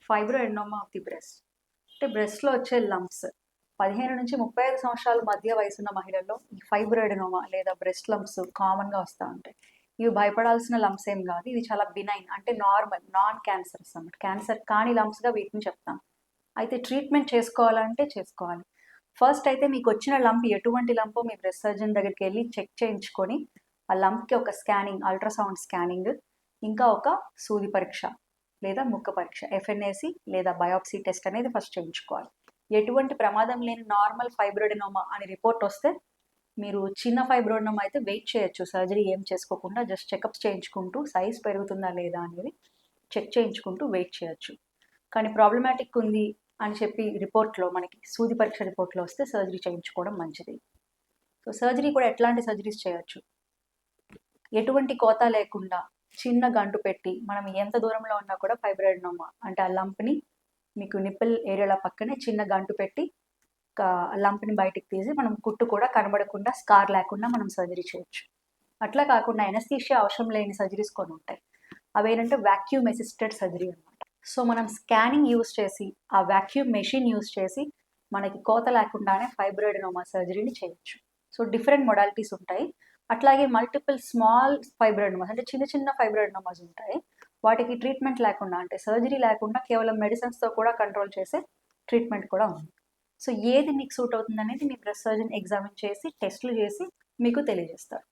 ఫైబ్రోఎడెనోమా of the breast అంటే బ్రెస్ట్లో వచ్చే lumps 15 నుంచి 35 సంవత్సరాల మధ్య వయసున్న మహిళల్లో ఈ ఫైబ్రోఎడెనోమా లేదా బ్రెస్ట్ లంప్స్ కామన్గా వస్తూ ఉంటాయి. ఇవి భయపడాల్సిన లంప్స్ ఏం కాదు, ఇది చాలా బినైన్ అంటే నార్మల్ నాన్ క్యాన్సర్స్ అన్నమాట. క్యాన్సర్ కాని లంప్స్గా వీటిని చెప్తాం. అయితే ట్రీట్మెంట్ చేసుకోవాలంటే చేసుకోవాలి. ఫస్ట్ అయితే మీకు వచ్చిన లంప్ ఎటువంటి లంపో మీ బ్రెస్ట్ సర్జన్ దగ్గరికి వెళ్ళి చెక్ చేయించుకొని ఆ లంప్కి ఒక స్కానింగ్, అల్ట్రాసౌండ్ స్కానింగ్, ఇంకా ఒక సూది పరీక్ష లేదా ముక్క పరీక్ష ఎఫ్ఎన్ఏసి లేదా బయాప్సీ టెస్ట్ అనేది ఫస్ట్ చేయించుకోవాలి. ఎటువంటి ప్రమాదం లేని నార్మల్ ఫైబ్రోఎడెనోమా అని రిపోర్ట్ వస్తే మీరు చిన్న ఫైబ్రోఎడెనోమా అయితే వెయిట్ చేయొచ్చు, సర్జరీ ఏం చేసుకోకుండా జస్ట్ చెకప్స్ చేయించుకుంటూ సైజ్ పెరుగుతుందా లేదా అనేది చెక్ చేయించుకుంటూ వెయిట్ చేయొచ్చు. కానీ ప్రాబ్లమాటిక్ ఉంది అని చెప్పి రిపోర్ట్లో మనకి సూది పరీక్ష రిపోర్ట్లో వస్తే సర్జరీ చేయించుకోవడం మంచిది. సో సర్జరీ కూడా ఎట్లాంటి సర్జరీస్ చేయొచ్చు, ఎటువంటి కోత లేకుండా చిన్న గంటు పెట్టి మనం ఎంత దూరంలో ఉన్నా కూడా ఫైబ్రోఎడెనోమా అంటే ఆ లంప్ని మీకు నిప్పుల్ ఏరియాల పక్కనే చిన్న గంటు పెట్టి లంప్ని బయటికి తీసి మనం కుట్టు కూడా కనబడకుండా స్కార్ లేకుండా మనం సర్జరీ చేయొచ్చు. అట్లా కాకుండా ఎనస్థీషియా అవసరం లేని సర్జరీస్ కొన్ని ఉంటాయి. అవేంటంటే వాక్యూమ్ అసిస్టెడ్ సర్జరీ అనమాట. సో మనం స్కానింగ్ యూస్ చేసి ఆ వాక్యూమ్ మెషిన్ యూస్ చేసి మనకి కోత లేకుండానే ఫైబ్రోఎడెనోమా సర్జరీని చేయొచ్చు. సో డిఫరెంట్ మొడాలిటీస్ ఉంటాయి. అట్లాగే మల్టిపుల్ స్మాల్ ఫైబ్రోఎడెనోమాస్ అంటే చిన్న చిన్న ఫైబ్రోఎడెనోమాస్ ఉంటాయి. వాటికి ట్రీట్మెంట్ లేకుండా అంటే సర్జరీ లేకుండా కేవలం మెడిసిన్స్తో కూడా కంట్రోల్ చేసే ట్రీట్మెంట్ కూడా ఉంది. సో ఏది మీకు సూట్ అవుతుంది అనేది మీ బ్రెస్ట్ సర్జన్ ఎగ్జామిన్ చేసి టెస్టులు చేసి మీకు తెలియజేస్తారు.